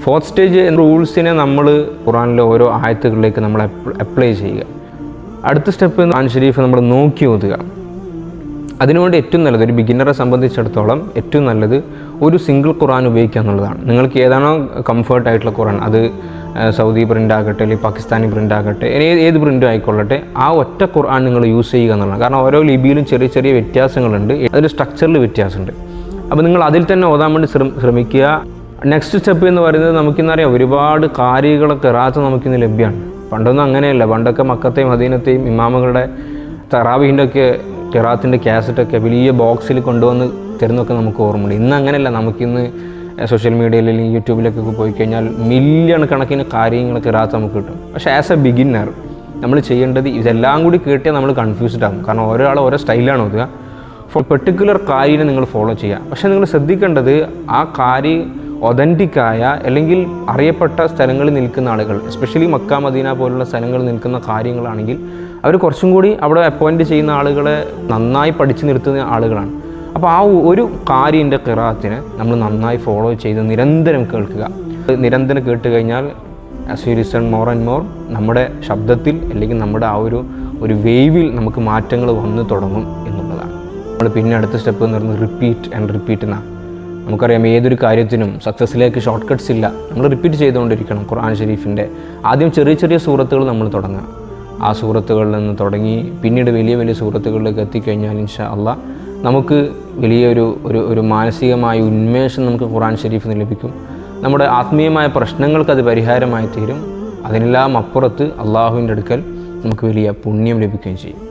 Fourth stage റൂൾസിനെ നമ്മൾ ഖുറാനിലെ ഓരോ ആയത്തുകളിലേക്ക് നമ്മൾ അപ്ലൈ ചെയ്യുക. അടുത്ത സ്റ്റെപ്പ് ഖുർആൻ ഷരീഫ് നമ്മൾ നോക്കി ഓതുക. അതിനുവേണ്ടി ഏറ്റവും നല്ലത്, ഒരു ബിഗിനറെ സംബന്ധിച്ചിടത്തോളം ഏറ്റവും നല്ലത് ഒരു സിംഗിൾ ഖുർആൻ ഉപയോഗിക്കുക എന്നുള്ളതാണ്. നിങ്ങൾക്ക് ഏതാണോ കംഫർട്ടായിട്ടുള്ള ഖുർആൻ, അത് സൗദി പ്രിൻ്റ് ആകട്ടെ അല്ലെങ്കിൽ പാകിസ്ഥാനി പ്രിൻ്റ് ആകട്ടെ, ഏത് പ്രിൻ്റും ആയിക്കൊള്ളട്ടെ, ആ ഒറ്റ ഖുർആൻ നിങ്ങൾ യൂസ് ചെയ്യുക എന്നുള്ളതാണ്. കാരണം ഓരോ ലിപിയിലും ചെറിയ ചെറിയ വ്യത്യാസങ്ങളുണ്ട്, അതിൽ സ്ട്രക്ചറിൽ വ്യത്യാസമുണ്ട്. അപ്പോൾ നിങ്ങൾ അതിൽ തന്നെ ഓതാൻ വേണ്ടി ശ്രമിക്കുക. നെക്സ്റ്റ് സ്റ്റെപ്പ് എന്ന് പറയുന്നത്, നമുക്കിന്നറിയാം ഒരുപാട് കാര്യങ്ങളെ ഖിറാഅത്ത് നമുക്കിന്ന് ലഭ്യമാണ്. പണ്ടൊന്നും അങ്ങനെയല്ല. പണ്ടൊക്കെ മക്കത്തെയും മദീനത്തെയും ഇമാമുകളുടെ തറാവീഹിൻ്റെ ഒക്കെ ഖിറാഅത്തിൻ്റെ കാസറ്റൊക്കെ വലിയ ബോക്സിൽ കൊണ്ടുവന്ന് തരുന്നൊക്കെ നമുക്ക് ഓർമ്മയുണ്ട്. ഇന്ന് അങ്ങനെയല്ല. നമുക്കിന്ന് സോഷ്യൽ മീഡിയയിൽ അല്ലെങ്കിൽ യൂട്യൂബിലേക്കൊക്കെ പോയി കഴിഞ്ഞാൽ മില്യൺ കണക്കിന് കാര്യങ്ങൾ ഖിറാഅത്ത് നമുക്ക് കിട്ടും. പക്ഷേ ആസ് എ ബിഗിന്നർ നമ്മൾ ചെയ്യേണ്ടത് ഇതെല്ലാം കൂടി കേട്ടിയാൽ നമ്മൾ കൺഫ്യൂസ്ഡ് ആകും. കാരണം ഒരാൾ ഓരോ സ്റ്റൈലാണ് ഓതുക. പെർട്ടിക്കുലർ കാര്യനെ നിങ്ങൾ ഫോളോ ചെയ്യുക. പക്ഷേ നിങ്ങൾ ശ്രദ്ധിക്കേണ്ടത്, ആ കാര്യം ഒതൻറ്റിക്കായ അല്ലെങ്കിൽ അറിയപ്പെട്ട സ്ഥലങ്ങളിൽ നിൽക്കുന്ന ആളുകൾ, എസ്പെഷ്യലി മക്ക മദീന പോലുള്ള സ്ഥലങ്ങളിൽ നിൽക്കുന്ന കാര്യങ്ങളാണെങ്കിൽ അവർ കുറച്ചും കൂടി അവിടെ അപ്പോയിൻറ്റ് ചെയ്യുന്ന ആളുകളെ നന്നായി പഠിച്ചു നിർത്തുന്ന ആളുകളാണ്. അപ്പോൾ ആ ഒരു കാര്യൻ്റെ ഖിറാഅത്തിനെ നമ്മൾ നന്നായി ഫോളോ ചെയ്ത് നിരന്തരം കേൾക്കുക. നിരന്തരം കേട്ട് കഴിഞ്ഞാൽ as you listen more and more, നമ്മുടെ ശബ്ദത്തിൽ അല്ലെങ്കിൽ നമ്മുടെ ആ ഒരു വേവിൽ നമുക്ക് മാറ്റങ്ങൾ വന്നു തുടങ്ങും എന്നുള്ളതാണ്. നമ്മൾ പിന്നെ അടുത്ത സ്റ്റെപ്പ് എന്ന് പറയുന്നത് റിപ്പീറ്റ് ആൻഡ് റിപ്പീറ്റ് എന്നാണ്. നമുക്കറിയാം ഏതൊരു കാര്യത്തിനും സക്സസ്സിലേക്ക് ഷോർട്ട് കട്ട്സ് ഇല്ല. നമ്മൾ റിപ്പീറ്റ് ചെയ്തുകൊണ്ടിരിക്കണം. ഖുർആൻ ഷരീഫിൻ്റെ ആദ്യം ചെറിയ ചെറിയ സൂറത്തുകൾ നമ്മൾ തുടങ്ങുക. ആ സൂറത്തുകളിൽ നിന്ന് തുടങ്ങി പിന്നീട് വലിയ വലിയ സൂറത്തുകളിലേക്ക് എത്തിക്കഴിഞ്ഞാൽ ഇൻഷാ അല്ലാഹ് നമുക്ക് വലിയൊരു മാനസികമായ ഉന്മേഷം നമുക്ക് ഖുർആൻ ഷരീഫിൽ നിന്ന് ലഭിക്കും. നമ്മുടെ ആത്മീയമായ പ്രശ്നങ്ങൾക്ക് അത് പരിഹാരമായി തീരും. അതിനെല്ലാം അപ്പുറത്ത് അള്ളാഹുവിൻ്റെ അടുക്കൽ നമുക്ക് വലിയ പുണ്യം ലഭിക്കുകയും ചെയ്യും.